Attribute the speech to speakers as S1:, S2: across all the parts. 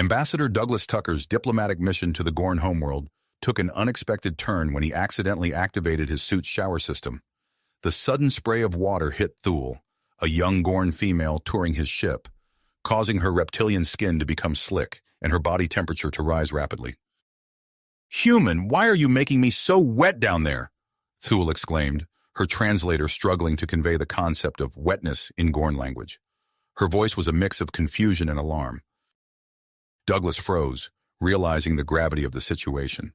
S1: Ambassador Douglas Tucker's diplomatic mission to the Gorn homeworld took an unexpected turn when he accidentally activated his suit's shower system. The sudden spray of water hit Thule, a young Gorn female touring his ship, causing her reptilian skin to become slick and her body temperature to rise rapidly. "Human, why are you making me so wet down there?" Thule exclaimed, her translator struggling to convey the concept of wetness in Gorn language. Her voice was a mix of confusion and alarm. Douglas froze, realizing the gravity of the situation.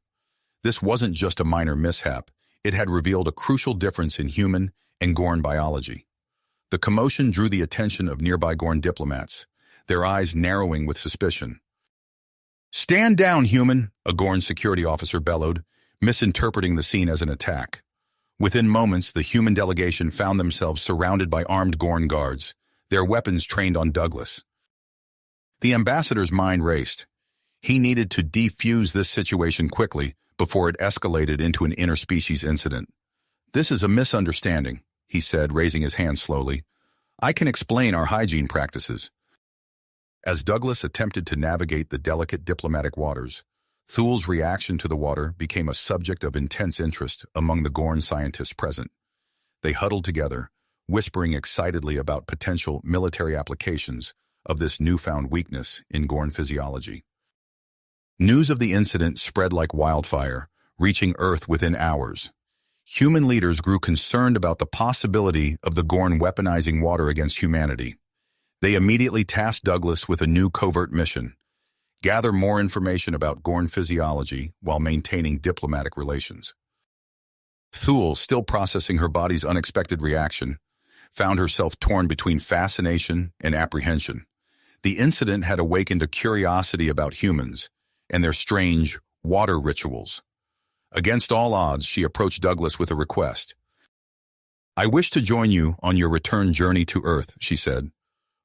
S1: This wasn't just a minor mishap, it had revealed a crucial difference in human and Gorn biology. The commotion drew the attention of nearby Gorn diplomats, their eyes narrowing with suspicion. "Stand down, human," a Gorn security officer bellowed, misinterpreting the scene as an attack. Within moments, the human delegation found themselves surrounded by armed Gorn guards, their weapons trained on Douglas. The ambassador's mind raced. He needed to defuse this situation quickly before it escalated into an interspecies incident. "This is a misunderstanding," he said, raising his hand slowly. "I can explain our hygiene practices." As Douglas attempted to navigate the delicate diplomatic waters, Thule's reaction to the water became a subject of intense interest among the Gorn scientists present. They huddled together, whispering excitedly about potential military applications of this newfound weakness in Gorn physiology. News of the incident spread like wildfire, reaching Earth within hours. Human leaders grew concerned about the possibility of the Gorn weaponizing water against humanity. They immediately tasked Douglas with a new covert mission: gather more information about Gorn physiology while maintaining diplomatic relations. Thule, still processing her body's unexpected reaction, found herself torn between fascination and apprehension. The incident had awakened a curiosity about humans and their strange water rituals. Against all odds, she approached Douglas with a request. "I wish to join you on your return journey to Earth," she said,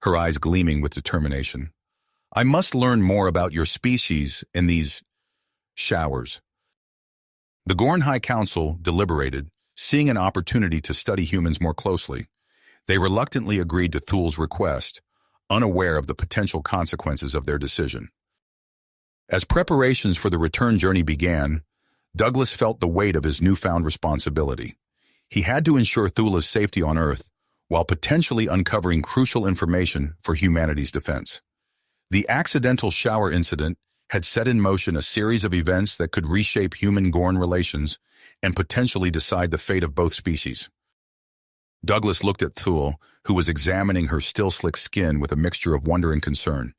S1: her eyes gleaming with determination. "I must learn more about your species in these showers." The Gorn High Council deliberated, seeing an opportunity to study humans more closely. They reluctantly agreed to Thule's request, unaware of the potential consequences of their decision. As preparations for the return journey began, Douglas felt the weight of his newfound responsibility. He had to ensure Thule's safety on Earth while potentially uncovering crucial information for humanity's defense. The accidental shower incident had set in motion a series of events that could reshape human-Gorn relations and potentially decide the fate of both species. Douglas looked at Thule, who was examining her still slick skin with a mixture of wonder and concern.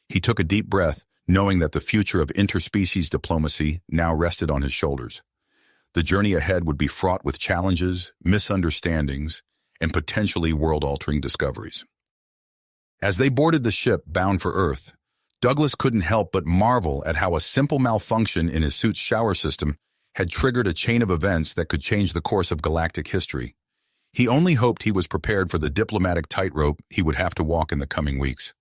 S1: He took a deep breath, knowing that the future of interspecies diplomacy now rested on his shoulders. The journey ahead would be fraught with challenges, misunderstandings, and potentially world-altering discoveries. As they boarded the ship bound for Earth, Douglas couldn't help but marvel at how a simple malfunction in his suit's shower system had triggered a chain of events that could change the course of galactic history. He only hoped he was prepared for the diplomatic tightrope he would have to walk in the coming weeks.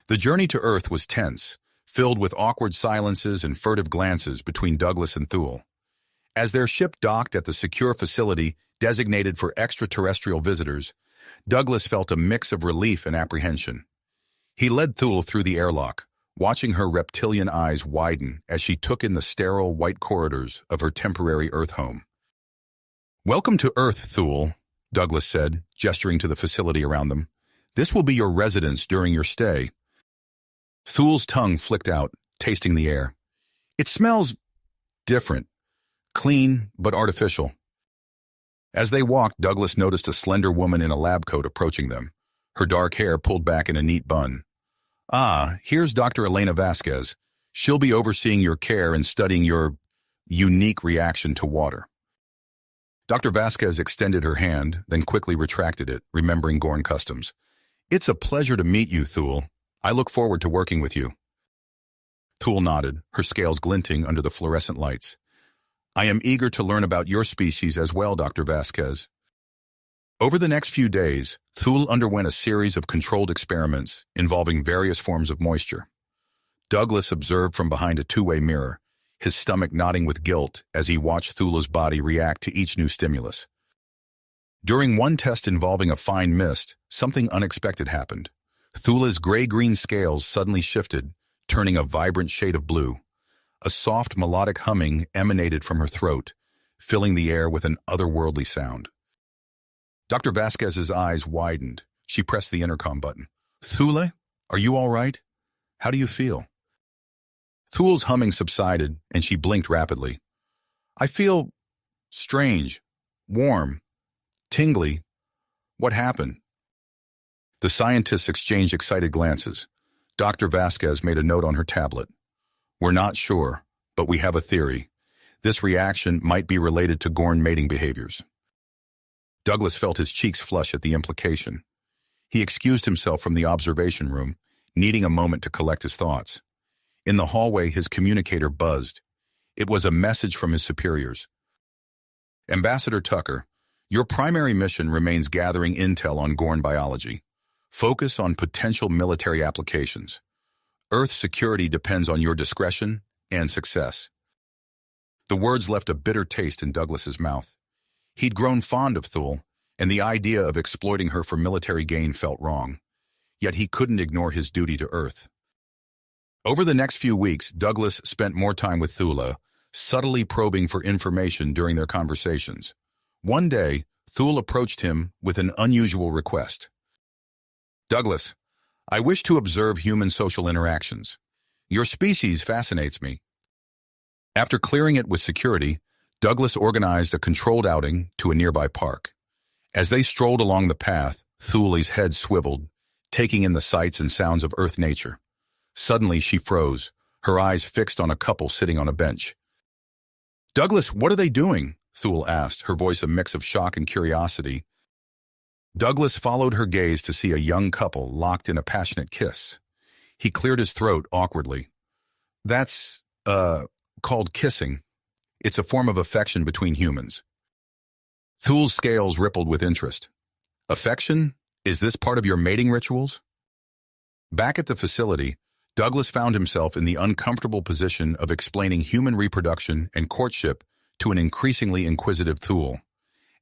S1: The journey to Earth was tense, filled with awkward silences and furtive glances between Douglas and Thule. As their ship docked at the secure facility designated for extraterrestrial visitors, Douglas felt a mix of relief and apprehension. He led Thule through the airlock, watching her reptilian eyes widen as she took in the sterile white corridors of her temporary Earth home. "Welcome to Earth, Thule," Douglas said, gesturing to the facility around them. "This will be your residence during your stay." Thule's tongue flicked out, tasting the air. "It smells different, clean but artificial." As they walked, Douglas noticed a slender woman in a lab coat approaching them, her dark hair pulled back in a neat bun. "Ah, here's Dr. Elena Vasquez. She'll be overseeing your care and studying your unique reaction to water." Dr. Vasquez extended her hand, then quickly retracted it, remembering Gorn customs. "It's a pleasure to meet you, Thule. I look forward to working with you." Thule nodded, her scales glinting under the fluorescent lights. "I am eager to learn about your species as well, Dr. Vasquez." Over the next few days, Thule underwent a series of controlled experiments involving various forms of moisture. Douglas observed from behind a two-way mirror, his stomach knotting with guilt as he watched Thule's body react to each new stimulus. During one test involving a fine mist, something unexpected happened. Thule's gray-green scales suddenly shifted, turning a vibrant shade of blue. A soft melodic humming emanated from her throat, filling the air with an otherworldly sound. Dr. Vasquez's eyes widened. She pressed the intercom button. "Thule, are you all right? How do you feel?" Thule's humming subsided, and she blinked rapidly. "I feel strange, warm, tingly. What happened?" The scientists exchanged excited glances. Dr. Vasquez made a note on her tablet. "We're not sure, but we have a theory. This reaction might be related to Gorn mating behaviors." Douglas felt his cheeks flush at the implication. He excused himself from the observation room, needing a moment to collect his thoughts. In the hallway, his communicator buzzed. It was a message from his superiors. "Ambassador Tucker, your primary mission remains gathering intel on Gorn biology. Focus on potential military applications. Earth security depends on your discretion and success." The words left a bitter taste in Douglas's mouth. He'd grown fond of Thule, and the idea of exploiting her for military gain felt wrong. Yet he couldn't ignore his duty to Earth. Over the next few weeks, Douglas spent more time with Thule, subtly probing for information during their conversations. One day, Thule approached him with an unusual request. "Douglas, I wish to observe human social interactions. Your species fascinates me." After clearing it with security, Douglas organized a controlled outing to a nearby park. As they strolled along the path, Thule's head swiveled, taking in the sights and sounds of Earth nature. Suddenly, she froze, her eyes fixed on a couple sitting on a bench. "Douglas, what are they doing?" Thule asked, her voice a mix of shock and curiosity. Douglas followed her gaze to see a young couple locked in a passionate kiss. He cleared his throat awkwardly. "That's, called kissing. It's a form of affection between humans." Thule's scales rippled with interest. "Affection? Is this part of your mating rituals?" Back at the facility, Douglas found himself in the uncomfortable position of explaining human reproduction and courtship to an increasingly inquisitive Thule.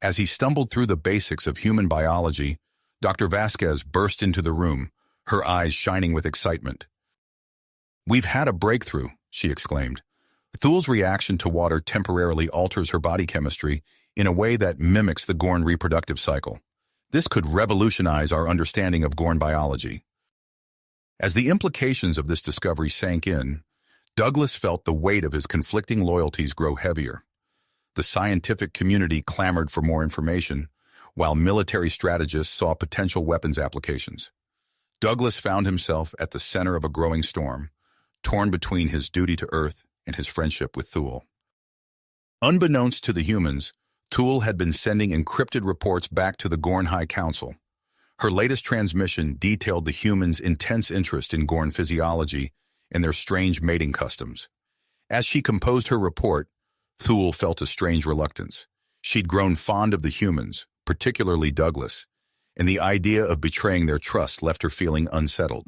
S1: As he stumbled through the basics of human biology, Dr. Vasquez burst into the room, her eyes shining with excitement. "We've had a breakthrough," she exclaimed. "Thule's reaction to water temporarily alters her body chemistry in a way that mimics the Gorn reproductive cycle. This could revolutionize our understanding of Gorn biology." As the implications of this discovery sank in, Douglas felt the weight of his conflicting loyalties grow heavier. The scientific community clamored for more information, while military strategists saw potential weapons applications. Douglas found himself at the center of a growing storm, torn between his duty to Earth and his friendship with Thule. Unbeknownst to the humans, Thule had been sending encrypted reports back to the Gorn High Council. Her latest transmission detailed the humans' intense interest in Gorn physiology and their strange mating customs. As she composed her report, Thule felt a strange reluctance. She'd grown fond of the humans, particularly Douglas, and the idea of betraying their trust left her feeling unsettled.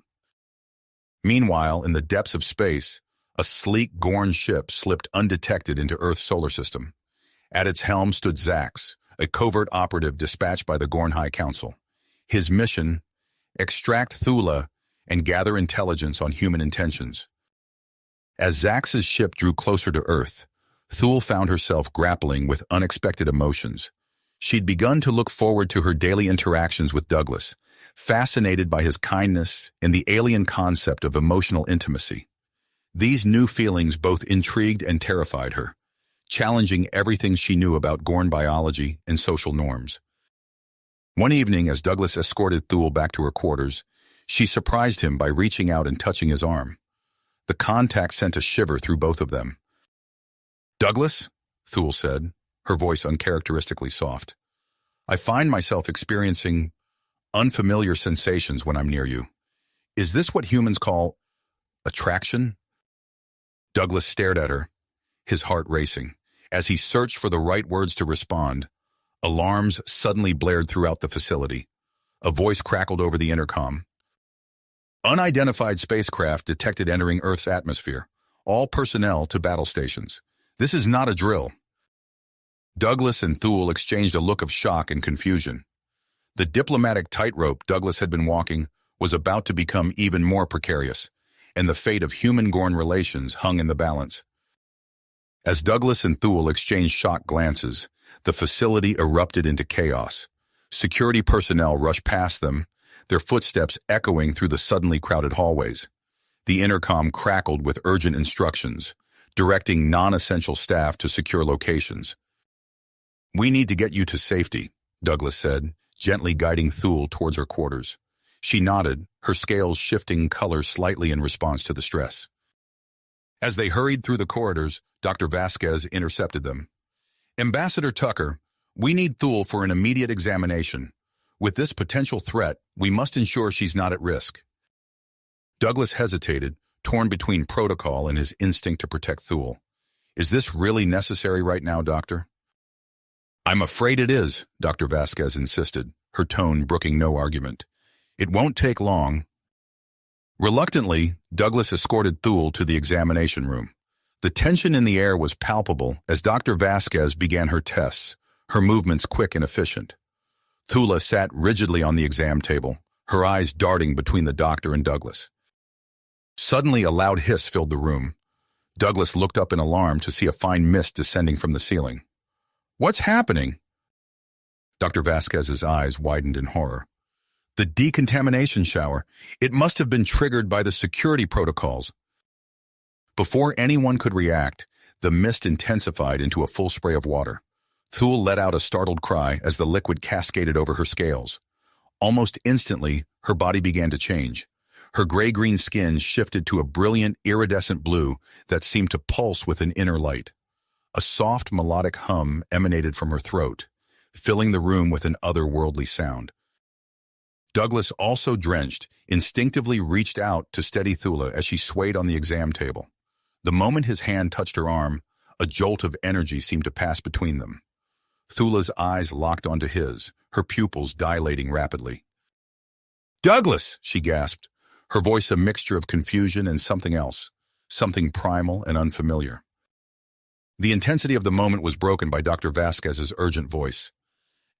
S1: Meanwhile, in the depths of space, a sleek Gorn ship slipped undetected into Earth's solar system. At its helm stood Zax, a covert operative dispatched by the Gorn High Council. His mission: extract Thule and gather intelligence on human intentions. As Zax's ship drew closer to Earth, Thule found herself grappling with unexpected emotions. She'd begun to look forward to her daily interactions with Douglas, fascinated by his kindness and the alien concept of emotional intimacy. These new feelings both intrigued and terrified her, challenging everything she knew about Gorn biology and social norms. One evening, as Douglas escorted Thule back to her quarters, she surprised him by reaching out and touching his arm. The contact sent a shiver through both of them. "Douglas," Thule said, her voice uncharacteristically soft, "I find myself experiencing unfamiliar sensations when I'm near you. Is this what humans call attraction?" Douglas stared at her, his heart racing. As he searched for the right words to respond, alarms suddenly blared throughout the facility. A voice crackled over the intercom. "Unidentified spacecraft detected entering Earth's atmosphere. All personnel to battle stations. This is not a drill." Douglas and Thule exchanged a look of shock and confusion. The diplomatic tightrope Douglas had been walking was about to become even more precarious, and the fate of human-Gorn relations hung in the balance. As Douglas and Thule exchanged shocked glances, the facility erupted into chaos. Security personnel rushed past them, their footsteps echoing through the suddenly crowded hallways. The intercom crackled with urgent instructions, directing non-essential staff to secure locations. "We need to get you to safety," Douglas said, gently guiding Thule towards her quarters. She nodded, her scales shifting color slightly in response to the stress. As they hurried through the corridors, Dr. Vasquez intercepted them. "Ambassador Tucker, we need Thule for an immediate examination. With this potential threat, we must ensure she's not at risk." Douglas hesitated, torn between protocol and his instinct to protect Thule. "Is this really necessary right now, Doctor?" "I'm afraid it is," Dr. Vasquez insisted, her tone brooking no argument. "It won't take long." Reluctantly, Douglas escorted Thule to the examination room. The tension in the air was palpable as Dr. Vasquez began her tests, her movements quick and efficient. Thule sat rigidly on the exam table, her eyes darting between the doctor and Douglas. Suddenly, a loud hiss filled the room. Douglas looked up in alarm to see a fine mist descending from the ceiling. "What's happening?" Dr. Vasquez's eyes widened in horror. "The decontamination shower. It must have been triggered by the security protocols." Before anyone could react, the mist intensified into a full spray of water. Thule let out a startled cry as the liquid cascaded over her scales. Almost instantly, her body began to change. Her gray-green skin shifted to a brilliant, iridescent blue that seemed to pulse with an inner light. A soft, melodic hum emanated from her throat, filling the room with an otherworldly sound. Douglas, also drenched, instinctively reached out to steady Thule as she swayed on the exam table. The moment his hand touched her arm, a jolt of energy seemed to pass between them. Thule's eyes locked onto his, her pupils dilating rapidly. "Douglas!" she gasped, her voice a mixture of confusion and something else, something primal and unfamiliar. The intensity of the moment was broken by Dr. Vasquez's urgent voice.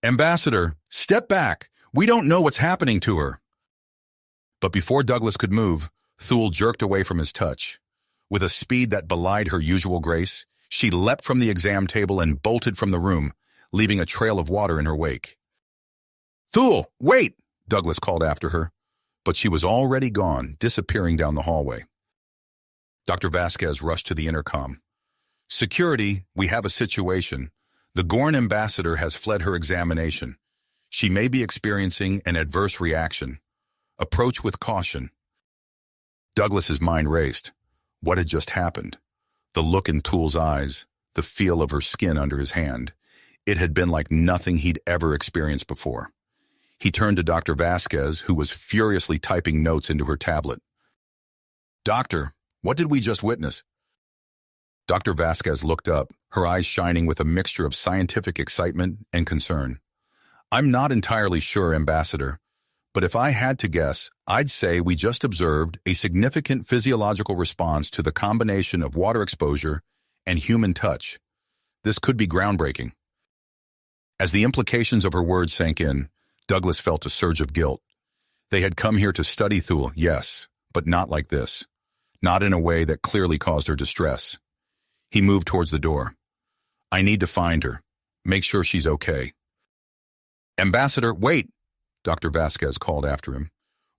S1: "Ambassador, step back! We don't know what's happening to her!" But before Douglas could move, Thule jerked away from his touch. With a speed that belied her usual grace, she leapt from the exam table and bolted from the room, leaving a trail of water in her wake. "Thule, wait!" Douglas called after her, but she was already gone, disappearing down the hallway. Dr. Vasquez rushed to the intercom. "Security, we have a situation. The Gorn ambassador has fled her examination. She may be experiencing an adverse reaction. Approach with caution." Douglas's mind raced. What had just happened? The look in Thule's eyes, the feel of her skin under his hand. It had been like nothing he'd ever experienced before. He turned to Dr. Vasquez, who was furiously typing notes into her tablet. "Doctor, what did we just witness?" Dr. Vasquez looked up, her eyes shining with a mixture of scientific excitement and concern. "I'm not entirely sure, Ambassador, but if I had to guess, I'd say we just observed a significant physiological response to the combination of water exposure and human touch. This could be groundbreaking." As the implications of her words sank in, Douglas felt a surge of guilt. They had come here to study Thule, yes, but not like this. Not in a way that clearly caused her distress. He moved towards the door. "I need to find her. Make sure she's okay." "Ambassador, wait!" Dr. Vasquez called after him.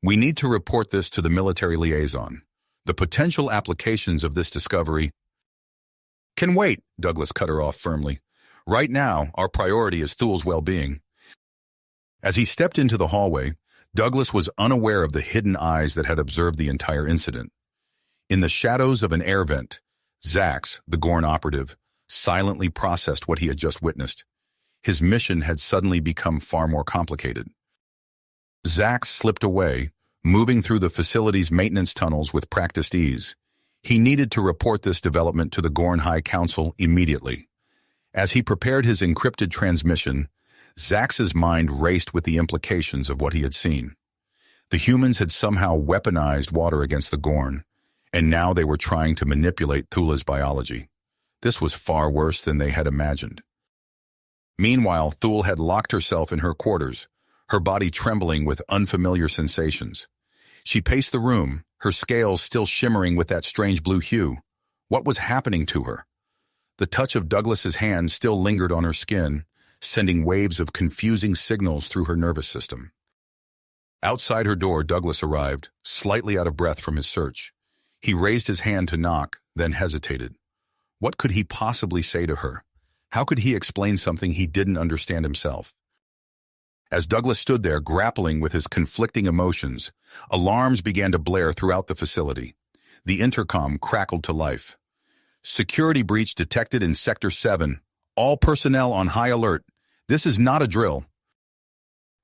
S1: "We need to report this to the military liaison. The potential applications of this discovery—" "Can wait," Douglas cut her off firmly. "Right now, our priority is Thule's well-being." As he stepped into the hallway, Douglas was unaware of the hidden eyes that had observed the entire incident. In the shadows of an air vent, Zax, the Gorn operative, silently processed what he had just witnessed. His mission had suddenly become far more complicated. Zax slipped away, moving through the facility's maintenance tunnels with practiced ease. He needed to report this development to the Gorn High Council immediately. As he prepared his encrypted transmission, Zax's mind raced with the implications of what he had seen. The humans had somehow weaponized water against the Gorn, and now they were trying to manipulate Thule's biology. This was far worse than they had imagined. Meanwhile, Thule had locked herself in her quarters, her body trembling with unfamiliar sensations. She paced the room, her scales still shimmering with that strange blue hue. What was happening to her? The touch of Douglas's hand still lingered on her skin, sending waves of confusing signals through her nervous system. Outside her door, Douglas arrived, slightly out of breath from his search. He raised his hand to knock, then hesitated. What could he possibly say to her? How could he explain something he didn't understand himself? As Douglas stood there grappling with his conflicting emotions, alarms began to blare throughout the facility. The intercom crackled to life. Security breach detected in Sector 7. All personnel on high alert. This is not a drill.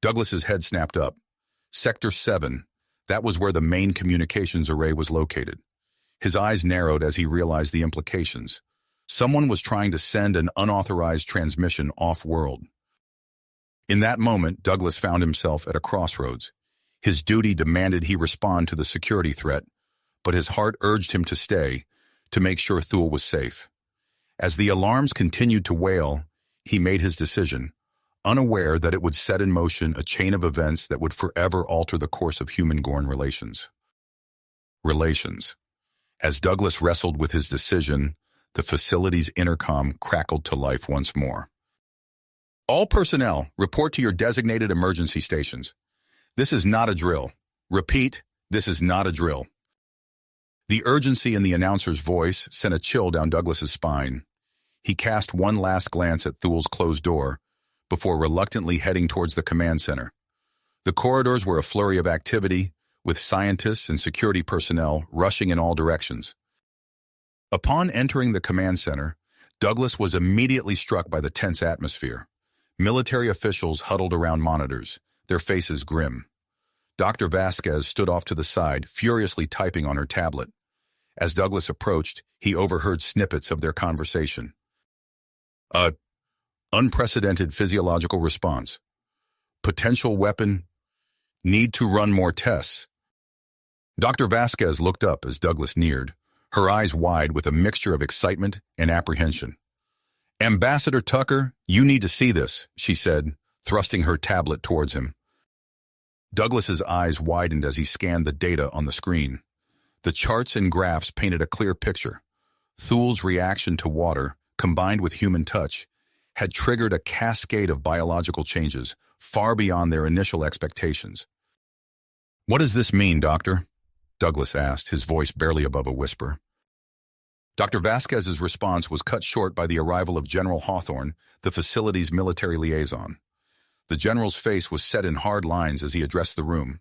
S1: Douglas's head snapped up. Sector 7. That was where the main communications array was located. His eyes narrowed as he realized the implications. Someone was trying to send an unauthorized transmission off-world. In that moment, Douglas found himself at a crossroads. His duty demanded he respond to the security threat, but his heart urged him to stay, to make sure Thule was safe. As the alarms continued to wail, he made his decision, unaware that it would set in motion a chain of events that would forever alter the course of human-Gorn relations. As Douglas wrestled with his decision, the facility's intercom crackled to life once more. All personnel, report to your designated emergency stations. This is not a drill. Repeat, this is not a drill. The urgency in the announcer's voice sent a chill down Douglas's spine. He cast one last glance at Thule's closed door before reluctantly heading towards the command center. The corridors were a flurry of activity, with scientists and security personnel rushing in all directions. Upon entering the command center, Douglas was immediately struck by the tense atmosphere. Military officials huddled around monitors, their faces grim. Dr. Vasquez stood off to the side, furiously typing on her tablet. As Douglas approached, he overheard snippets of their conversation. Unprecedented physiological response. Potential weapon. Need to run more tests. Dr. Vasquez looked up as Douglas neared, her eyes wide with a mixture of excitement and apprehension. Ambassador Tucker, you need to see this, she said, thrusting her tablet towards him. Douglas's eyes widened as he scanned the data on the screen. The charts and graphs painted a clear picture. Thule's reaction to water, combined with human touch, had triggered a cascade of biological changes far beyond their initial expectations. What does this mean, Doctor? Douglas asked, his voice barely above a whisper. Dr. Vasquez's response was cut short by the arrival of General Hawthorne, the facility's military liaison. The general's face was set in hard lines as he addressed the room.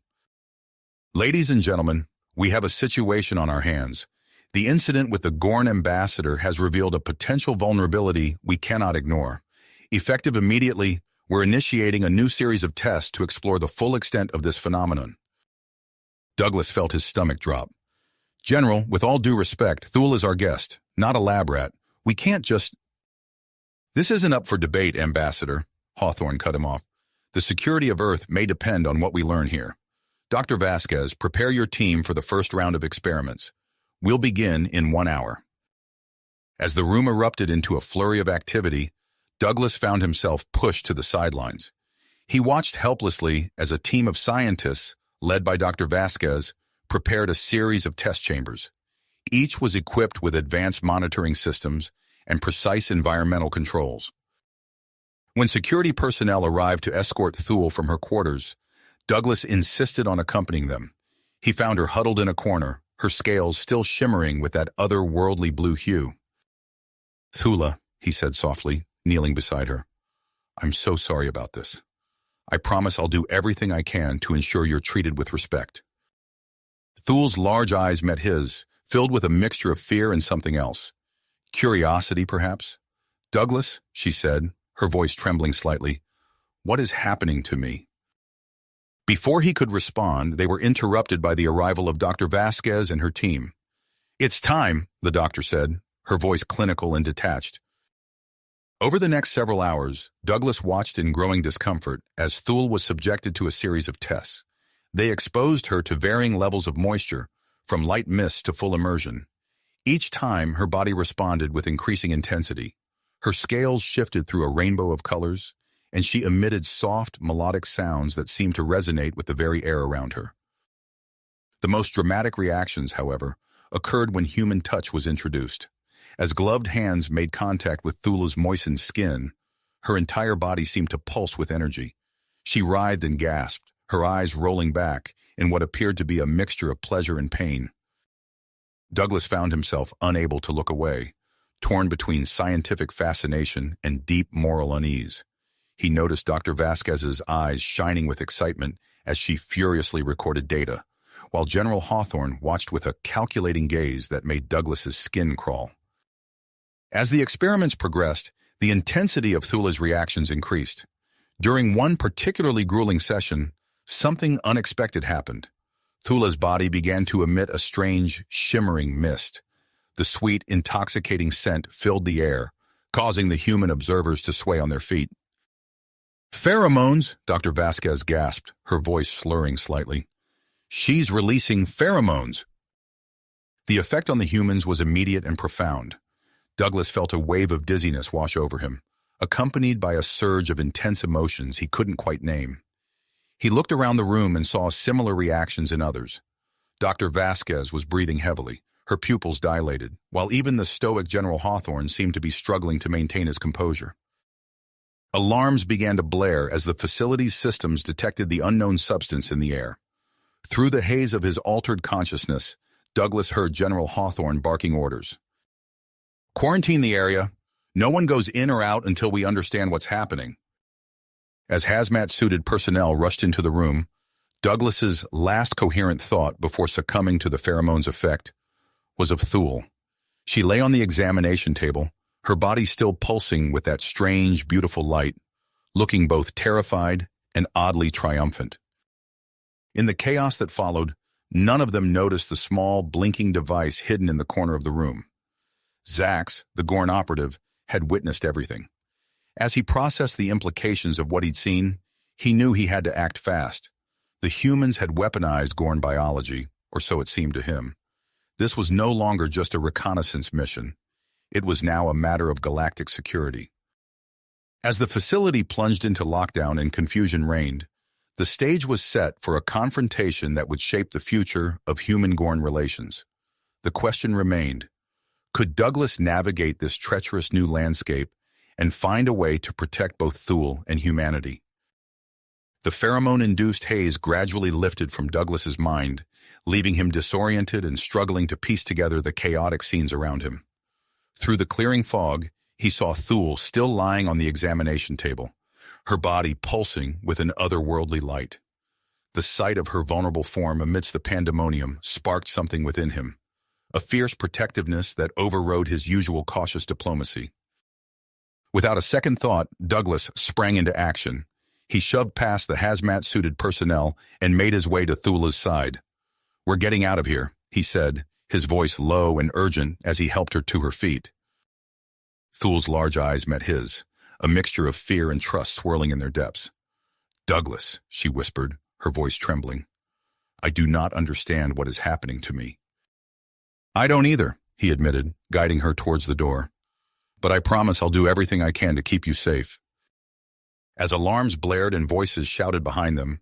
S1: Ladies and gentlemen, we have a situation on our hands. The incident with the Gorn ambassador has revealed a potential vulnerability we cannot ignore. Effective immediately, we're initiating a new series of tests to explore the full extent of this phenomenon. Douglas felt his stomach drop. General, with all due respect, Thule is our guest, not a lab rat. We can't just... This isn't up for debate, Ambassador, Hawthorne cut him off. The security of Earth may depend on what we learn here. Dr. Vasquez, prepare your team for the first round of experiments. We'll begin in 1 hour. As the room erupted into a flurry of activity, Douglas found himself pushed to the sidelines. He watched helplessly as a team of scientists, led by Dr. Vasquez, prepared a series of test chambers. Each was equipped with advanced monitoring systems and precise environmental controls. When security personnel arrived to escort Thule from her quarters, Douglas insisted on accompanying them. He found her huddled in a corner, her scales still shimmering with that otherworldly blue hue. Thule, he said softly, kneeling beside her. I'm so sorry about this. I promise I'll do everything I can to ensure you're treated with respect. Thule's large eyes met his, filled with a mixture of fear and something else. Curiosity, perhaps? Douglas, she said, her voice trembling slightly, what is happening to me? Before he could respond, they were interrupted by the arrival of Dr. Vasquez and her team. It's time, the doctor said, her voice clinical and detached. Over the next several hours, Douglas watched in growing discomfort as Thule was subjected to a series of tests. They exposed her to varying levels of moisture, from light mist to full immersion. Each time, her body responded with increasing intensity. Her scales shifted through a rainbow of colors, and she emitted soft, melodic sounds that seemed to resonate with the very air around her. The most dramatic reactions, however, occurred when human touch was introduced. As gloved hands made contact with Thula's moistened skin, her entire body seemed to pulse with energy. She writhed and gasped, her eyes rolling back in what appeared to be a mixture of pleasure and pain. Douglas found himself unable to look away, torn between scientific fascination and deep moral unease. He noticed Dr. Vasquez's eyes shining with excitement as she furiously recorded data, while General Hawthorne watched with a calculating gaze that made Douglas's skin crawl. As the experiments progressed, the intensity of Thula's reactions increased. During one particularly grueling session, something unexpected happened. Thula's body began to emit a strange, shimmering mist. The sweet, intoxicating scent filled the air, causing the human observers to sway on their feet. "Pheromones," Dr. Vasquez gasped, her voice slurring slightly. "She's releasing pheromones." The effect on the humans was immediate and profound. Douglas felt a wave of dizziness wash over him, accompanied by a surge of intense emotions he couldn't quite name. He looked around the room and saw similar reactions in others. Dr. Vasquez was breathing heavily, her pupils dilated, while even the stoic General Hawthorne seemed to be struggling to maintain his composure. Alarms began to blare as the facility's systems detected the unknown substance in the air. Through the haze of his altered consciousness, Douglas heard General Hawthorne barking orders. "Quarantine the area. No one goes in or out until we understand what's happening." As hazmat-suited personnel rushed into the room, Douglas's last coherent thought before succumbing to the pheromones' effect was of Thule. She lay on the examination table, her body still pulsing with that strange, beautiful light, looking both terrified and oddly triumphant. In the chaos that followed, none of them noticed the small, blinking device hidden in the corner of the room. Zax, the Gorn operative, had witnessed everything. As he processed the implications of what he'd seen, he knew he had to act fast. The humans had weaponized Gorn biology, or so it seemed to him. This was no longer just a reconnaissance mission. It was now a matter of galactic security. As the facility plunged into lockdown and confusion reigned, the stage was set for a confrontation that would shape the future of human-Gorn relations. The question remained, could Douglas navigate this treacherous new landscape and find a way to protect both Thule and humanity? The pheromone-induced haze gradually lifted from Douglas's mind, leaving him disoriented and struggling to piece together the chaotic scenes around him. Through the clearing fog, he saw Thule still lying on the examination table, her body pulsing with an otherworldly light. The sight of her vulnerable form amidst the pandemonium sparked something within him, a fierce protectiveness that overrode his usual cautious diplomacy. Without a second thought, Douglas sprang into action. He shoved past the hazmat-suited personnel and made his way to Thula's side. "We're getting out of here," he said, his voice low and urgent as he helped her to her feet. Thul's large eyes met his, a mixture of fear and trust swirling in their depths. "Douglas," she whispered, her voice trembling. "I do not understand what is happening to me." "I don't either," he admitted, guiding her towards the door. "But I promise I'll do everything I can to keep you safe." As alarms blared and voices shouted behind them,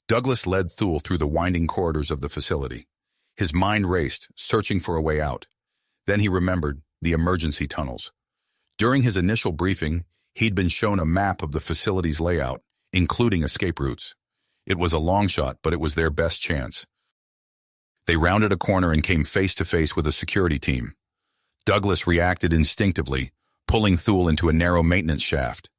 S1: Douglas led Thule through the winding corridors of the facility. His mind raced, searching for a way out. Then he remembered the emergency tunnels. During his initial briefing, he'd been shown a map of the facility's layout, including escape routes. It was a long shot, but it was their best chance. They rounded a corner and came face to face with a security team. Douglas reacted instinctively, pulling Thule into a narrow maintenance shaft.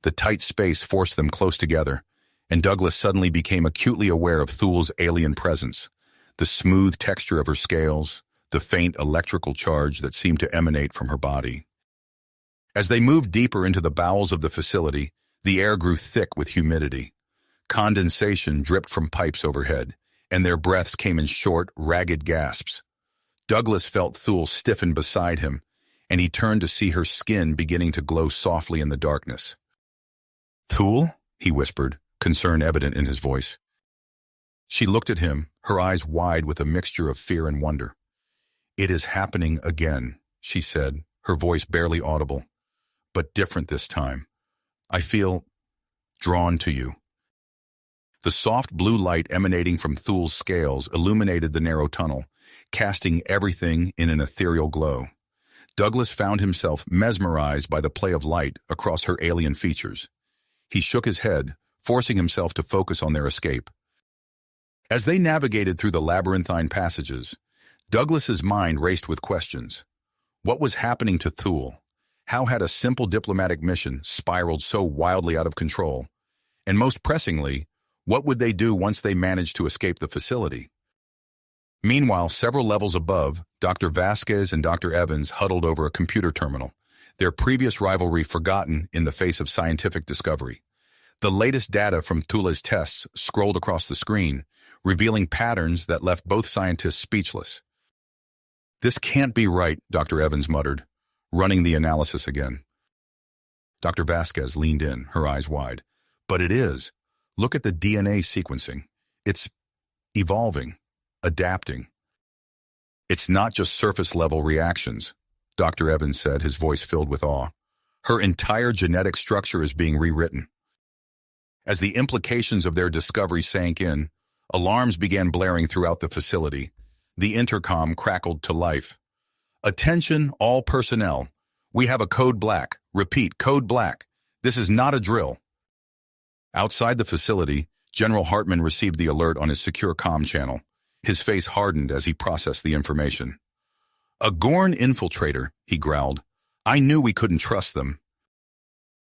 S1: The tight space forced them close together, and Douglas suddenly became acutely aware of Thule's alien presence, the smooth texture of her scales, the faint electrical charge that seemed to emanate from her body. As they moved deeper into the bowels of the facility, the air grew thick with humidity. Condensation dripped from pipes overhead, and their breaths came in short, ragged gasps. Douglas felt Thule stiffen beside him, and he turned to see her skin beginning to glow softly in the darkness. "Thule?" he whispered, concern evident in his voice. She looked at him, her eyes wide with a mixture of fear and wonder. "It is happening again," she said, her voice barely audible, "but different this time. I feel drawn to you." The soft blue light emanating from Thul's scales illuminated the narrow tunnel, casting everything in an ethereal glow. Douglas found himself mesmerized by the play of light across her alien features. He shook his head, forcing himself to focus on their escape. As they navigated through the labyrinthine passages, Douglas's mind raced with questions. What was happening to Thul? How had a simple diplomatic mission spiraled so wildly out of control? And most pressingly, what would they do once they managed to escape the facility? Meanwhile, several levels above, Dr. Vasquez and Dr. Evans huddled over a computer terminal, their previous rivalry forgotten in the face of scientific discovery. The latest data from Thul's tests scrolled across the screen, revealing patterns that left both scientists speechless. "This can't be right," Dr. Evans muttered, running the analysis again. Dr. Vasquez leaned in, her eyes wide. "But it is. Look at the DNA sequencing. It's evolving, adapting. It's not just surface-level reactions," Dr. Evans said, his voice filled with awe. "Her entire genetic structure is being rewritten." As the implications of their discovery sank in, alarms began blaring throughout the facility. The intercom crackled to life. "Attention, all personnel. We have a code black. Repeat, code black. This is not a drill." Outside the facility, General Hartman received the alert on his secure comm channel. His face hardened as he processed the information. "A Gorn infiltrator," he growled. "I knew we couldn't trust them."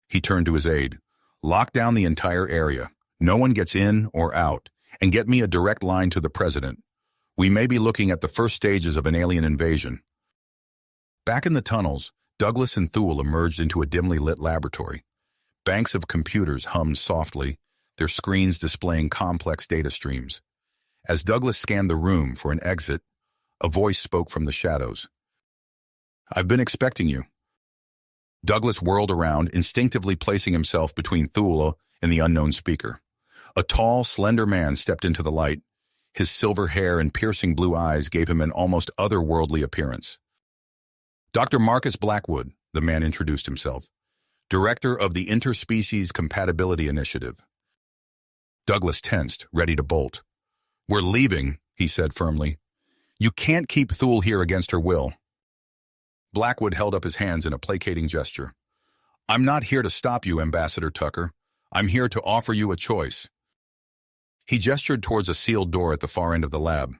S1: He turned to his aide. "Lock down the entire area. No one gets in or out. And get me a direct line to the president. We may be looking at the first stages of an alien invasion." Back in the tunnels, Douglas and Thul emerged into a dimly lit laboratory. Banks of computers hummed softly, their screens displaying complex data streams. As Douglas scanned the room for an exit, a voice spoke from the shadows. "I've been expecting you." Douglas whirled around, instinctively placing himself between Thul and the unknown speaker. A tall, slender man stepped into the light. His silver hair and piercing blue eyes gave him an almost otherworldly appearance. "Dr. Marcus Blackwood," the man introduced himself, "Director of the Interspecies Compatibility Initiative." Douglas tensed, ready to bolt. "We're leaving," he said firmly. "You can't keep Thul here against her will." Blackwood held up his hands in a placating gesture. "I'm not here to stop you, Ambassador Tucker. I'm here to offer you a choice." He gestured towards a sealed door at the far end of the lab.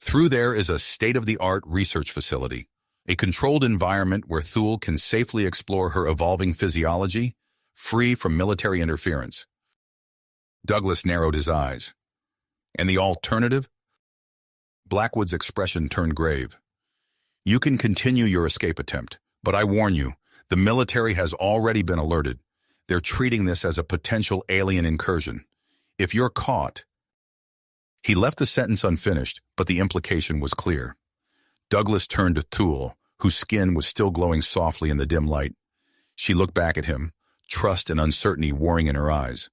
S1: "Through there is a state-of-the-art research facility, a controlled environment where Thul can safely explore her evolving physiology, free from military interference." Douglas narrowed his eyes. "And the alternative?" Blackwood's expression turned grave. "You can continue your escape attempt, but I warn you, the military has already been alerted. They're treating this as a potential alien incursion. If you're caught—" He left the sentence unfinished, but the implication was clear. Douglas turned to Thul, whose skin was still glowing softly in the dim light. She looked back at him, trust and uncertainty warring in her eyes.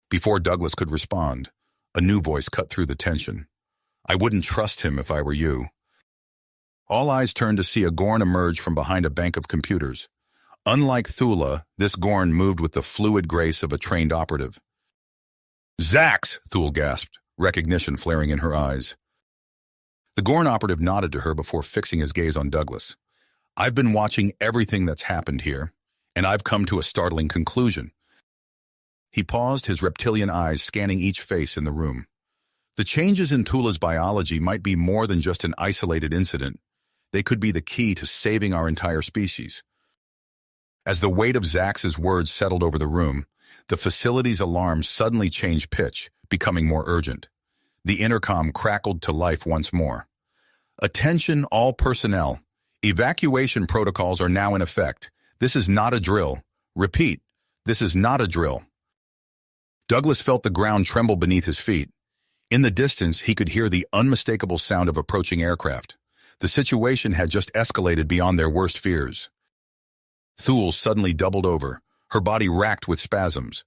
S1: Before Douglas could respond, a new voice cut through the tension. "I wouldn't trust him if I were you." All eyes turned to see a Gorn emerge from behind a bank of computers. Unlike Thula, this Gorn moved with the fluid grace of a trained operative. "Zax!" Thul gasped, recognition flaring in her eyes. The Gorn operative nodded to her before fixing his gaze on Douglas. "I've been watching everything that's happened here, and I've come to a startling conclusion." He paused, his reptilian eyes scanning each face in the room. The changes in Thula's biology might be more than just an isolated incident. They could be the key to saving our entire species. As the weight of Zax's words settled over the room, the facility's alarm suddenly changed pitch, becoming more urgent. The intercom crackled to life once more. "Attention all personnel. Evacuation protocols are now in effect. This is not a drill. Repeat, this is not a drill." Douglas felt the ground tremble beneath his feet. In the distance, he could hear the unmistakable sound of approaching aircraft. The situation had just escalated beyond their worst fears. Thul suddenly doubled over, her body racked with spasms.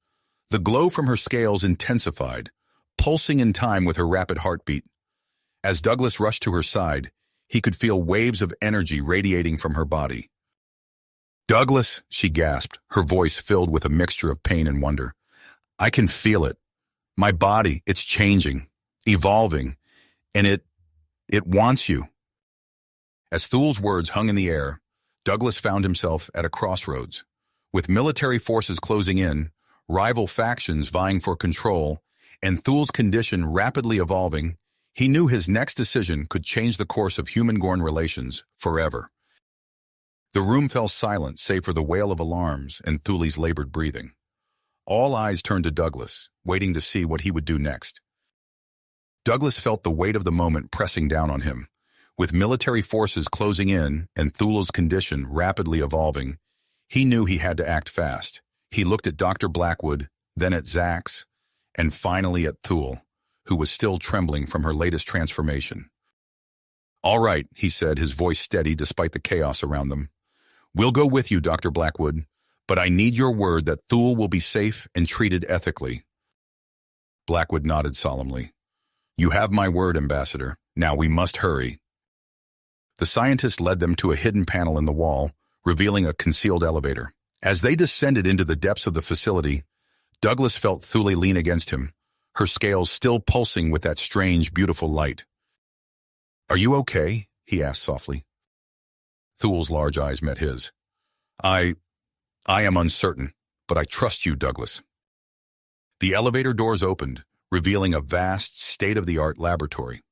S1: The glow from her scales intensified, pulsing in time with her rapid heartbeat. As Douglas rushed to her side, he could feel waves of energy radiating from her body. "Douglas," she gasped, her voice filled with a mixture of pain and wonder. "I can feel it. My body, it's changing, evolving, and it wants you. As Thul's words hung in the air, Douglas found himself at a crossroads. With military forces closing in, rival factions vying for control, and Thul's condition rapidly evolving, he knew his next decision could change the course of human-Gorn relations forever. The room fell silent save for the wail of alarms and Thule's labored breathing. All eyes turned to Douglas, waiting to see what he would do next. Douglas felt the weight of the moment pressing down on him. With military forces closing in and Thul's condition rapidly evolving, he knew he had to act fast. He looked at Dr. Blackwood, then at Zax, and finally at Thule, who was still trembling from her latest transformation. "All right," he said, his voice steady despite the chaos around them. "We'll go with you, Dr. Blackwood, but I need your word that Thule will be safe and treated ethically." Blackwood nodded solemnly. "You have my word, Ambassador. Now we must hurry." The scientist led them to a hidden panel in the wall, revealing a concealed elevator. As they descended into the depths of the facility, Douglas felt Thule lean against him, her scales still pulsing with that strange, beautiful light. "Are you okay?" he asked softly. Thule's large eyes met his. I am uncertain, but I trust you, Douglas." The elevator doors opened, revealing a vast, state-of-the-art laboratory.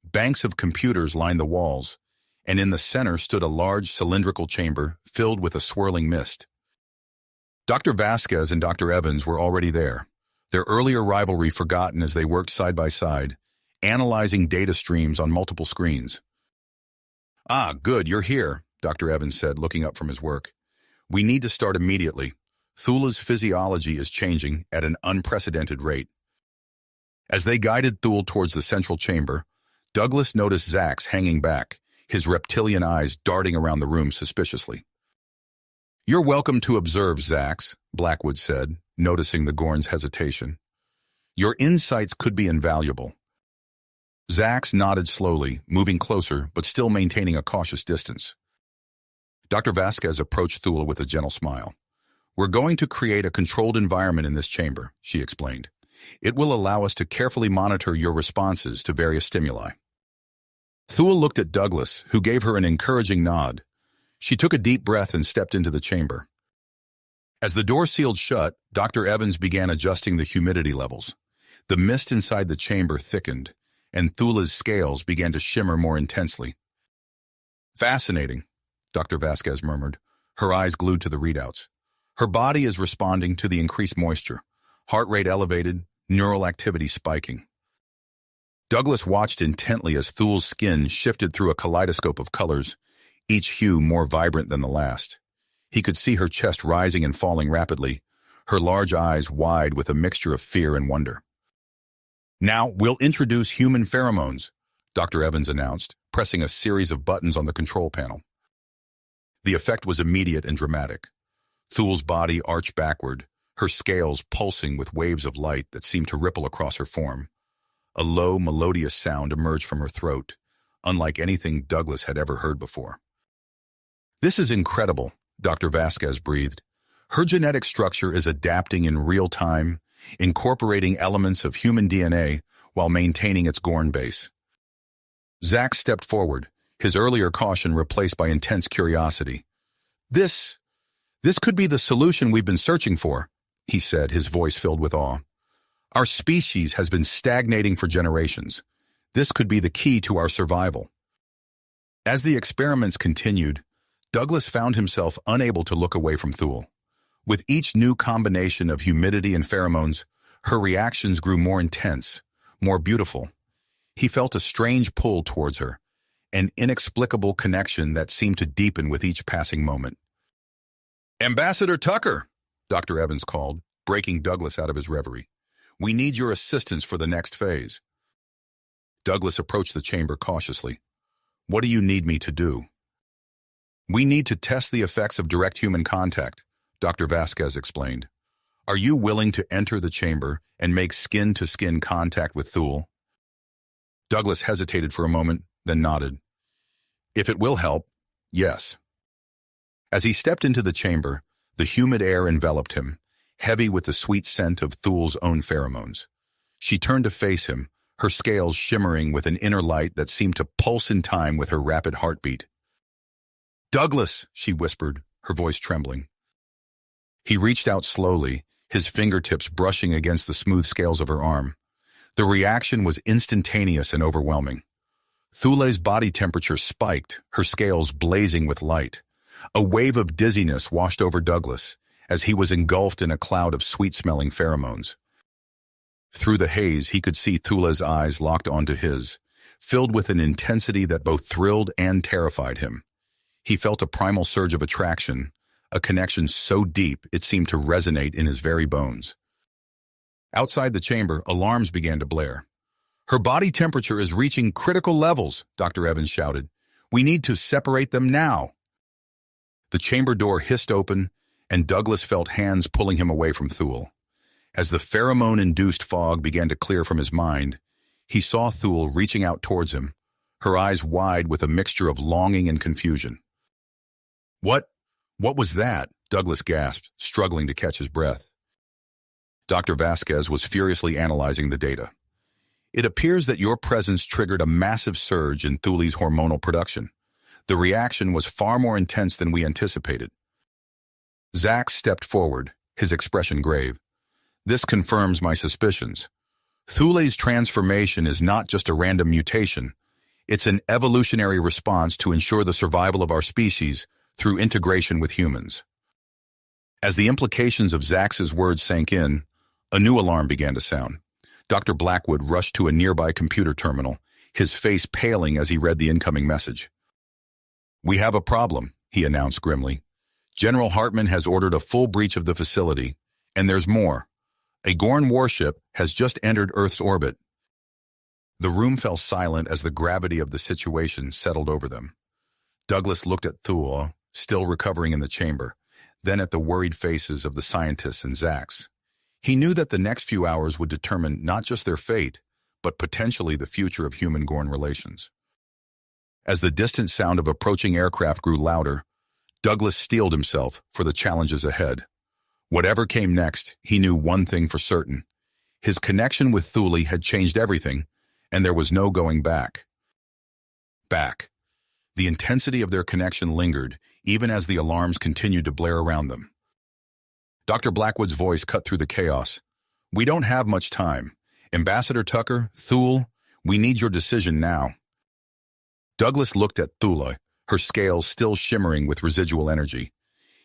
S1: Banks of computers lined the walls, and in the center stood a large cylindrical chamber filled with a swirling mist. Dr. Vasquez and Dr. Evans were already there, their earlier rivalry forgotten as they worked side by side, analyzing data streams on multiple screens. "Ah, good, you're here," Dr. Evans said, looking up from his work. "We need to start immediately. Thule's physiology is changing at an unprecedented rate." As they guided Thule towards the central chamber, Douglas noticed Zax hanging back, his reptilian eyes darting around the room suspiciously. "You're welcome to observe, Zax," Blackwood said, noticing the Gorn's hesitation. "Your insights could be invaluable." Zax nodded slowly, moving closer but still maintaining a cautious distance. Dr. Vasquez approached Thule with a gentle smile. "We're going to create a controlled environment in this chamber," she explained. "It will allow us to carefully monitor your responses to various stimuli." Thule looked at Douglas, who gave her an encouraging nod. She took a deep breath and stepped into the chamber. As the door sealed shut, Dr. Evans began adjusting the humidity levels. The mist inside the chamber thickened, and Thule's scales began to shimmer more intensely. "Fascinating," Dr. Vasquez murmured, her eyes glued to the readouts. "Her body is responding to the increased moisture, heart rate elevated, neural activity spiking." Douglas watched intently as Thule's skin shifted through a kaleidoscope of colors, each hue more vibrant than the last. He could see her chest rising and falling rapidly, her large eyes wide with a mixture of fear and wonder. "Now we'll introduce human pheromones," Dr. Evans announced, pressing a series of buttons on the control panel. The effect was immediate and dramatic. Thule's body arched backward, her scales pulsing with waves of light that seemed to ripple across her form. A low, melodious sound emerged from her throat, unlike anything Douglas had ever heard before. "This is incredible," Dr. Vasquez breathed. "Her genetic structure is adapting in real time, incorporating elements of human DNA while maintaining its Gorn base." Zax stepped forward, his earlier caution replaced by intense curiosity. This could be the solution we've been searching for," he said, his voice filled with awe. "Our species has been stagnating for generations. This could be the key to our survival." As the experiments continued, Douglas found himself unable to look away from Thule. With each new combination of humidity and pheromones, her reactions grew more intense, more beautiful. He felt a strange pull towards her, an inexplicable connection that seemed to deepen with each passing moment. "Ambassador Tucker," Dr. Evans called, breaking Douglas out of his reverie. "We need your assistance for the next phase." Douglas approached the chamber cautiously. "What do you need me to do?" "We need to test the effects of direct human contact," Dr. Vasquez explained. "Are you willing to enter the chamber and make skin-to-skin contact with Thule?" Douglas hesitated for a moment, then nodded. "If it will help, yes." As he stepped into the chamber, the humid air enveloped him, heavy with the sweet scent of Thule's own pheromones. She turned to face him, her scales shimmering with an inner light that seemed to pulse in time with her rapid heartbeat. "Douglas," she whispered, her voice trembling. He reached out slowly, his fingertips brushing against the smooth scales of her arm. The reaction was instantaneous and overwhelming. Thule's body temperature spiked, her scales blazing with light. A wave of dizziness washed over Douglas as he was engulfed in a cloud of sweet-smelling pheromones. Through the haze, he could see Thule's eyes locked onto his, filled with an intensity that both thrilled and terrified him. He felt a primal surge of attraction, a connection so deep it seemed to resonate in his very bones. Outside the chamber, alarms began to blare. "Her body temperature is reaching critical levels," Dr. Evans shouted. "We need to separate them now." The chamber door hissed open, and Douglas felt hands pulling him away from Thule. As the pheromone-induced fog began to clear from his mind, he saw Thule reaching out towards him, her eyes wide with a mixture of longing and confusion. What was that?" Douglas gasped, struggling to catch his breath. Dr. Vasquez was furiously analyzing the data. "It appears that your presence triggered a massive surge in Thule's hormonal production. The reaction was far more intense than we anticipated." Zax stepped forward, his expression grave. "This confirms my suspicions. Thule's transformation is not just a random mutation. It's an evolutionary response to ensure the survival of our species through integration with humans." As the implications of Zax's words sank in, a new alarm began to sound. Dr. Blackwood rushed to a nearby computer terminal, his face paling as he read the incoming message. "We have a problem," he announced grimly. "General Hartman has ordered a full breach of the facility, and there's more. A Gorn warship has just entered Earth's orbit." The room fell silent as the gravity of the situation settled over them. Douglas looked at Thule, still recovering in the chamber, then at the worried faces of the scientists and Zax. He knew that the next few hours would determine not just their fate, but potentially the future of human-Gorn relations. As the distant sound of approaching aircraft grew louder, Douglas steeled himself for the challenges ahead. Whatever came next, he knew one thing for certain. His connection with Thule had changed everything, and there was no going back. The intensity of their connection lingered, even as the alarms continued to blare around them. Dr. Blackwood's voice cut through the chaos. "We don't have much time. Ambassador Tucker, Thule, we need your decision now." Douglas looked at Thule, her scales still shimmering with residual energy.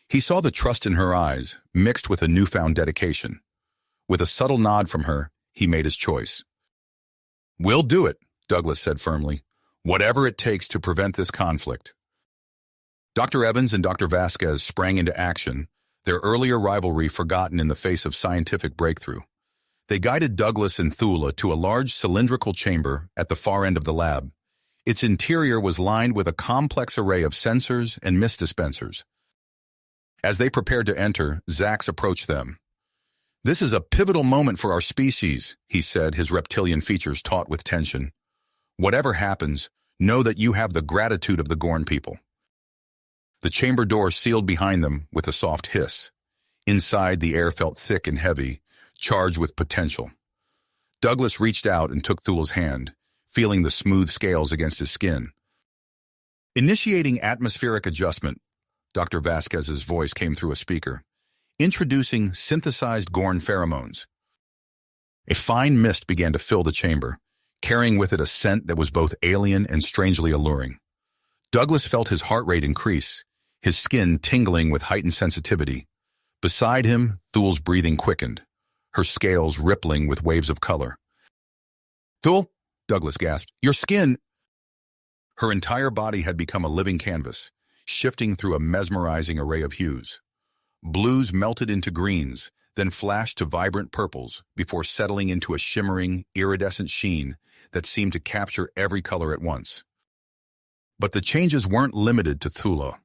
S1: He saw the trust in her eyes, mixed with a newfound dedication. With a subtle nod from her, he made his choice. "We'll do it," Douglas said firmly. "Whatever it takes to prevent this conflict." Dr. Evans and Dr. Vasquez sprang into action, their earlier rivalry forgotten in the face of scientific breakthrough. They guided Douglas and Thule to a large cylindrical chamber at the far end of the lab. Its interior was lined with a complex array of sensors and mist dispensers. As they prepared to enter, Zax approached them. "This is a pivotal moment for our species," he said, his reptilian features taut with tension. "Whatever happens, know that you have the gratitude of the Gorn people." The chamber door sealed behind them with a soft hiss. Inside, the air felt thick and heavy, charged with potential. Douglas reached out and took Thule's hand, feeling the smooth scales against his skin. "Initiating atmospheric adjustment," Dr. Vasquez's voice came through a speaker. "Introducing synthesized Gorn pheromones." A fine mist began to fill the chamber, carrying with it a scent that was both alien and strangely alluring. Douglas felt his heart rate increase, his skin tingling with heightened sensitivity. Beside him, Thule's breathing quickened, her scales rippling with waves of color. "Thule," Douglas gasped, "your skin—" Her entire body had become a living canvas, shifting through a mesmerizing array of hues. Blues melted into greens, then flashed to vibrant purples before settling into a shimmering, iridescent sheen that seemed to capture every color at once. But the changes weren't limited to Thule.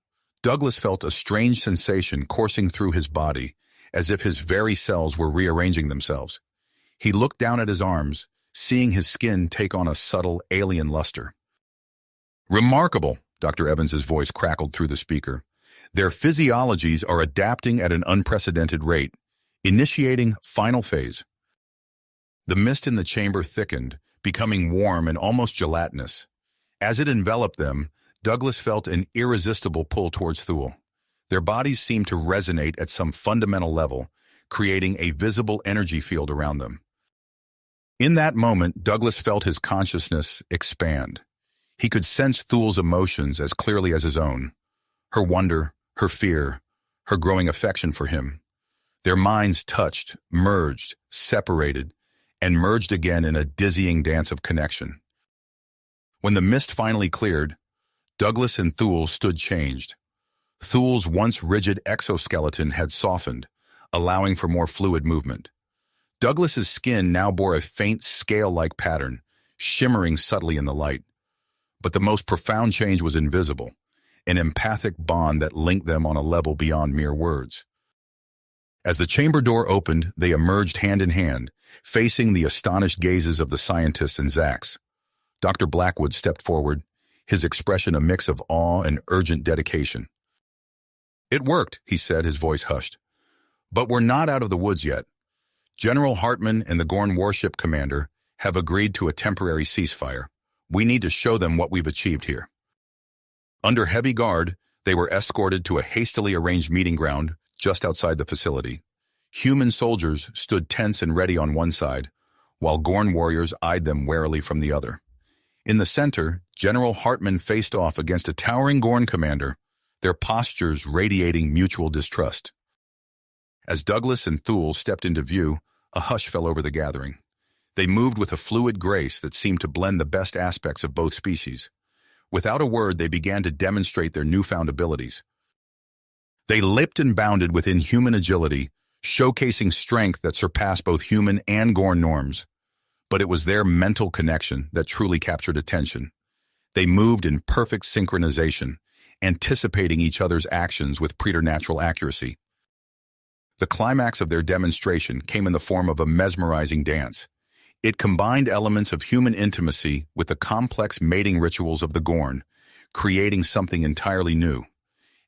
S1: Douglas felt a strange sensation coursing through his body, as if his very cells were rearranging themselves. He looked down at his arms, seeing his skin take on a subtle, alien luster. "Remarkable," Dr. Evans's voice crackled through the speaker. "Their physiologies are adapting at an unprecedented rate, initiating final phase." The mist in the chamber thickened, becoming warm and almost gelatinous. As it enveloped them, Douglas felt an irresistible pull towards Thule. Their bodies seemed to resonate at some fundamental level, creating a visible energy field around them. In that moment, Douglas felt his consciousness expand. He could sense Thule's emotions as clearly as his own. Her wonder, her fear, her growing affection for him. Their minds touched, merged, separated, and merged again in a dizzying dance of connection. When the mist finally cleared, Douglas and Thule stood changed. Thule's once rigid exoskeleton had softened, allowing for more fluid movement. Douglas's skin now bore a faint scale-like pattern, shimmering subtly in the light. But the most profound change was invisible, an empathic bond that linked them on a level beyond mere words. As the chamber door opened, they emerged hand in hand, facing the astonished gazes of the scientists and Zax. Dr. Blackwood stepped forward, his expression a mix of awe and urgent dedication. "It worked," he said, his voice hushed. "But we're not out of the woods yet. General Hartman and the Gorn warship commander have agreed to a temporary ceasefire. We need to show them what we've achieved here." Under heavy guard, they were escorted to a hastily arranged meeting ground just outside the facility. Human soldiers stood tense and ready on one side, while Gorn warriors eyed them warily from the other. In the center, General Hartman faced off against a towering Gorn commander, their postures radiating mutual distrust. As Douglas and Thule stepped into view, a hush fell over the gathering. They moved with a fluid grace that seemed to blend the best aspects of both species. Without a word, they began to demonstrate their newfound abilities. They leapt and bounded with inhuman agility, showcasing strength that surpassed both human and Gorn norms. But it was their mental connection that truly captured attention. They moved in perfect synchronization, anticipating each other's actions with preternatural accuracy. The climax of their demonstration came in the form of a mesmerizing dance. It combined elements of human intimacy with the complex mating rituals of the Gorn, creating something entirely new.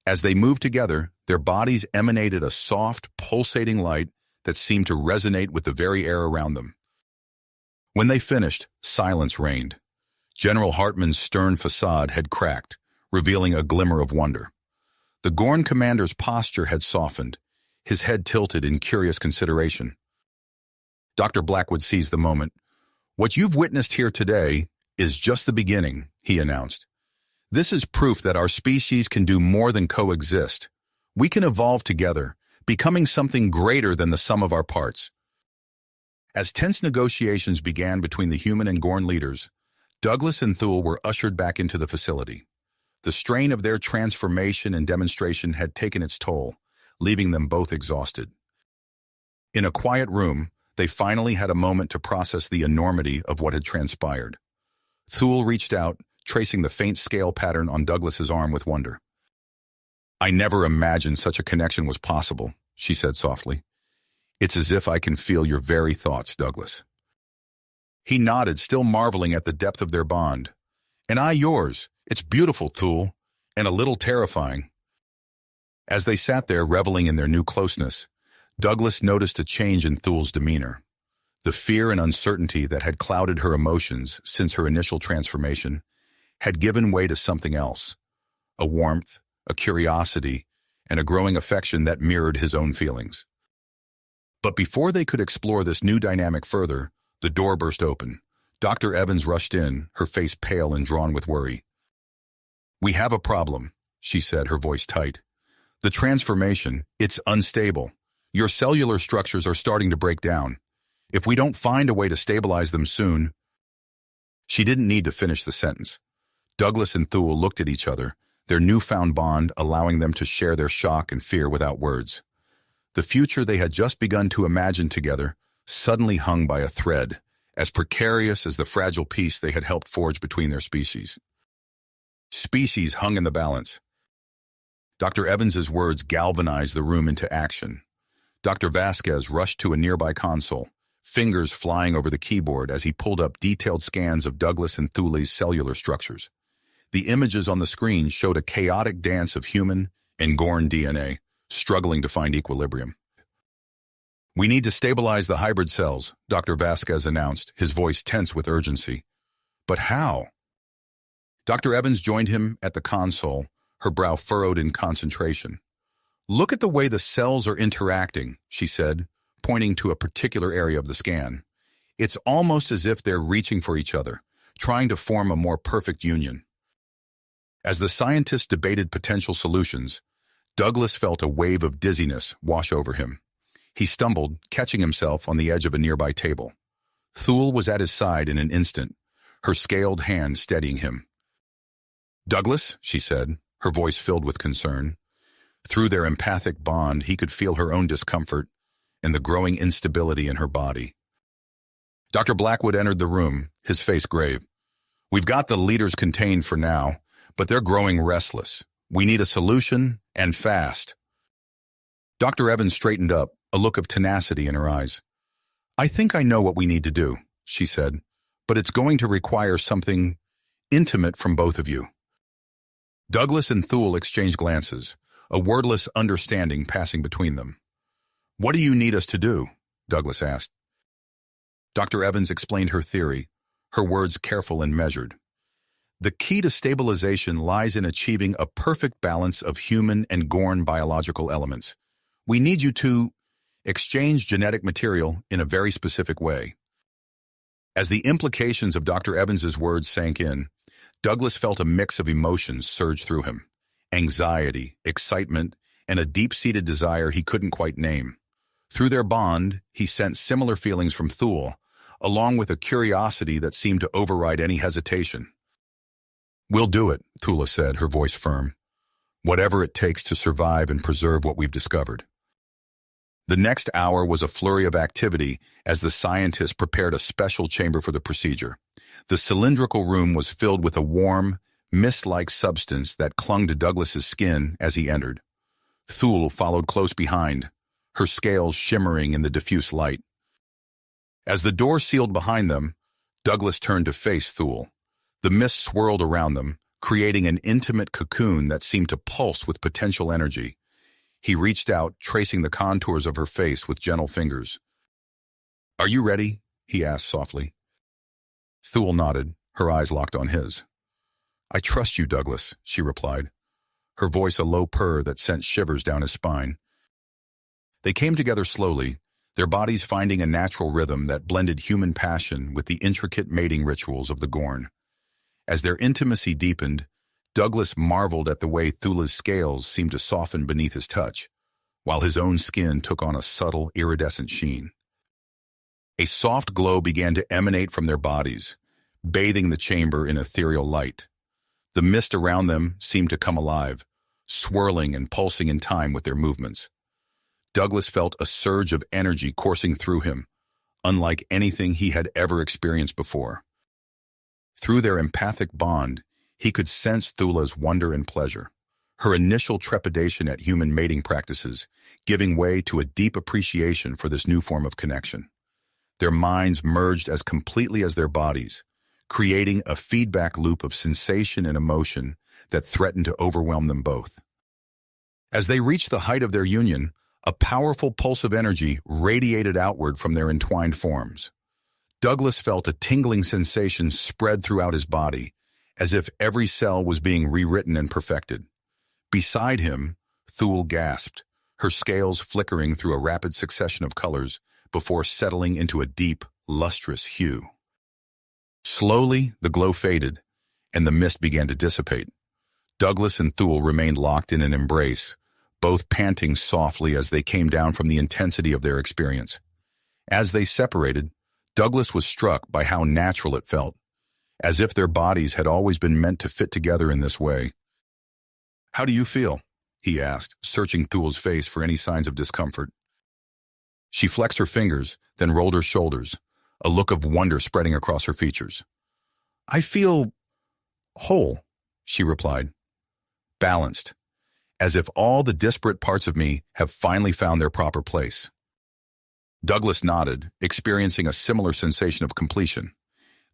S1: As they moved together, their bodies emanated a soft, pulsating light that seemed to resonate with the very air around them. When they finished, silence reigned. General Hartman's stern facade had cracked, revealing a glimmer of wonder. The Gorn commander's posture had softened, his head tilted in curious consideration. Dr. Blackwood seized the moment. "What you've witnessed here today is just the beginning," he announced. "This is proof that our species can do more than coexist. We can evolve together, becoming something greater than the sum of our parts." As tense negotiations began between the human and Gorn leaders, Douglas and Thule were ushered back into the facility. The strain of their transformation and demonstration had taken its toll, leaving them both exhausted. In a quiet room, they finally had a moment to process the enormity of what had transpired. Thule reached out, tracing the faint scale pattern on Douglas's arm with wonder. "I never imagined such a connection was possible," she said softly. "It's as if I can feel your very thoughts, Douglas." He nodded, still marveling at the depth of their bond. "And I yours. It's beautiful, Thule, and a little terrifying." As they sat there reveling in their new closeness, Douglas noticed a change in Thule's demeanor. The fear and uncertainty that had clouded her emotions since her initial transformation had given way to something else, a warmth, a curiosity, and a growing affection that mirrored his own feelings. But before they could explore this new dynamic further, the door burst open. Dr. Evans rushed in, her face pale and drawn with worry. "We have a problem," she said, her voice tight. "The transformation, it's unstable. Your cellular structures are starting to break down. If we don't find a way to stabilize them soon—" She didn't need to finish the sentence. Douglas and Thule looked at each other, their newfound bond allowing them to share their shock and fear without words. The future they had just begun to imagine together suddenly hung by a thread, as precarious as the fragile peace they had helped forge between their species. Species hung in the balance. Dr. Evans's words galvanized the room into action. Dr. Vasquez rushed to a nearby console, fingers flying over the keyboard as he pulled up detailed scans of Douglas and Thule's cellular structures. The images on the screen showed a chaotic dance of human and Gorn DNA, struggling to find equilibrium. "We need to stabilize the hybrid cells," Dr. Vasquez announced, his voice tense with urgency. "But how?" Dr. Evans joined him at the console, her brow furrowed in concentration. "Look at the way the cells are interacting," she said, pointing to a particular area of the scan. "It's almost as if they're reaching for each other, trying to form a more perfect union." As the scientists debated potential solutions, Douglas felt a wave of dizziness wash over him. He stumbled, catching himself on the edge of a nearby table. Thule was at his side in an instant, her scaled hand steadying him. "Douglas," she said, her voice filled with concern. Through their empathic bond, he could feel her own discomfort and the growing instability in her body. Dr. Blackwood entered the room, his face grave. "We've got the leaders contained for now, but they're growing restless. We need a solution, and fast." Dr. Evans straightened up, a look of tenacity in her eyes. "I think I know what we need to do," she said, "but it's going to require something intimate from both of you." Douglas and Thule exchanged glances, a wordless understanding passing between them. "What do you need us to do?" Douglas asked. Dr. Evans explained her theory, her words careful and measured. "The key to stabilization lies in achieving a perfect balance of human and Gorn biological elements. We need you to exchange genetic material in a very specific way." As the implications of Dr. Evans's words sank in, Douglas felt a mix of emotions surge through him: anxiety, excitement, and a deep-seated desire he couldn't quite name. Through their bond, he sensed similar feelings from Thule, along with a curiosity that seemed to override any hesitation. "We'll do it," Thule said, her voice firm. "Whatever it takes to survive and preserve what we've discovered." The next hour was a flurry of activity as the scientists prepared a special chamber for the procedure. The cylindrical room was filled with a warm, mist-like substance that clung to Douglas's skin as he entered. Thule followed close behind, her scales shimmering in the diffuse light. As the door sealed behind them, Douglas turned to face Thule. The mist swirled around them, creating an intimate cocoon that seemed to pulse with potential energy. He reached out, tracing the contours of her face with gentle fingers. "Are you ready?" he asked softly. Thule nodded, her eyes locked on his. "I trust you, Douglas," she replied, her voice a low purr that sent shivers down his spine. They came together slowly, their bodies finding a natural rhythm that blended human passion with the intricate mating rituals of the Gorn. As their intimacy deepened, Douglas marveled at the way Thule's scales seemed to soften beneath his touch, while his own skin took on a subtle, iridescent sheen. A soft glow began to emanate from their bodies, bathing the chamber in ethereal light. The mist around them seemed to come alive, swirling and pulsing in time with their movements. Douglas felt a surge of energy coursing through him, unlike anything he had ever experienced before. Through their empathic bond, he could sense Thule's wonder and pleasure, her initial trepidation at human mating practices, giving way to a deep appreciation for this new form of connection. Their minds merged as completely as their bodies, creating a feedback loop of sensation and emotion that threatened to overwhelm them both. As they reached the height of their union, a powerful pulse of energy radiated outward from their entwined forms. Douglas felt a tingling sensation spread throughout his body, as if every cell was being rewritten and perfected. Beside him, Thule gasped, her scales flickering through a rapid succession of colors before settling into a deep, lustrous hue. Slowly, the glow faded, and the mist began to dissipate. Douglas and Thule remained locked in an embrace, both panting softly as they came down from the intensity of their experience. As they separated, Douglas was struck by how natural it felt, as if their bodies had always been meant to fit together in this way. "How do you feel?" he asked, searching Thule's face for any signs of discomfort. She flexed her fingers, then rolled her shoulders, a look of wonder spreading across her features. "I feel whole," she replied. "Balanced, as if all the disparate parts of me have finally found their proper place." Douglas nodded, experiencing a similar sensation of completion.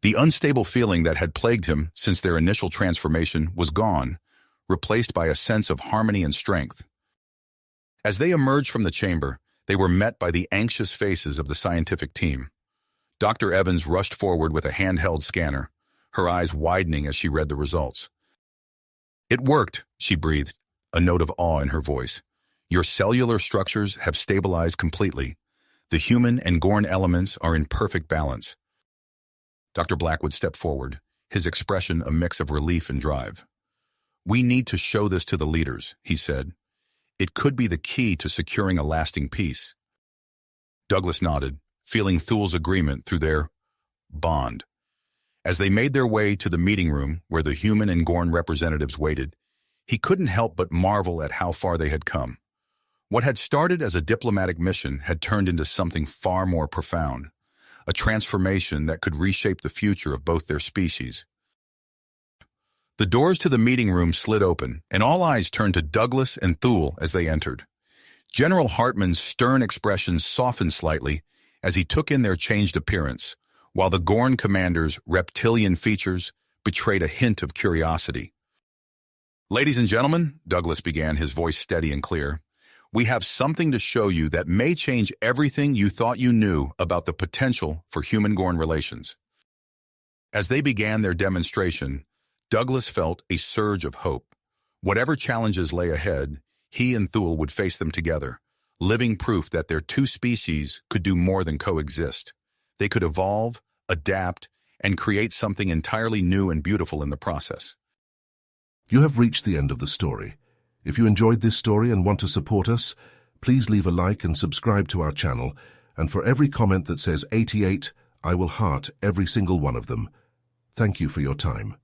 S1: The unstable feeling that had plagued him since their initial transformation was gone, replaced by a sense of harmony and strength. As they emerged from the chamber, They were met by the anxious faces of the scientific team. Dr. Evans rushed forward with a handheld scanner, her eyes widening as she read the results. "It worked," she breathed, a note of awe in her voice. "Your cellular structures have stabilized completely. The human and Gorn elements are in perfect balance." Dr. Blackwood stepped forward, his expression a mix of relief and drive. "We need to show this to the leaders," he said. "It could be the key to securing a lasting peace." Douglas nodded, feeling Thul's agreement through their bond. As they made their way to the meeting room where the human and Gorn representatives waited, he couldn't help but marvel at how far they had come. What had started as a diplomatic mission had turned into something far more profound, a transformation that could reshape the future of both their species. The doors to the meeting room slid open, and all eyes turned to Douglas and Thul as they entered. General Hartman's stern expression softened slightly as he took in their changed appearance, while the Gorn commander's reptilian features betrayed a hint of curiosity. "Ladies and gentlemen," Douglas began, his voice steady and clear, "we have something to show you that may change everything you thought you knew about the potential for human-Gorn relations." As they began their demonstration, Douglas felt a surge of hope. Whatever challenges lay ahead, he and Thul would face them together, living proof that their two species could do more than coexist. They could evolve, adapt, and create something entirely new and beautiful in the process.
S2: You have reached the end of the story. If you enjoyed this story and want to support us, please leave a like and subscribe to our channel, and for every comment that says 88, I will heart every single one of them. Thank you for your time.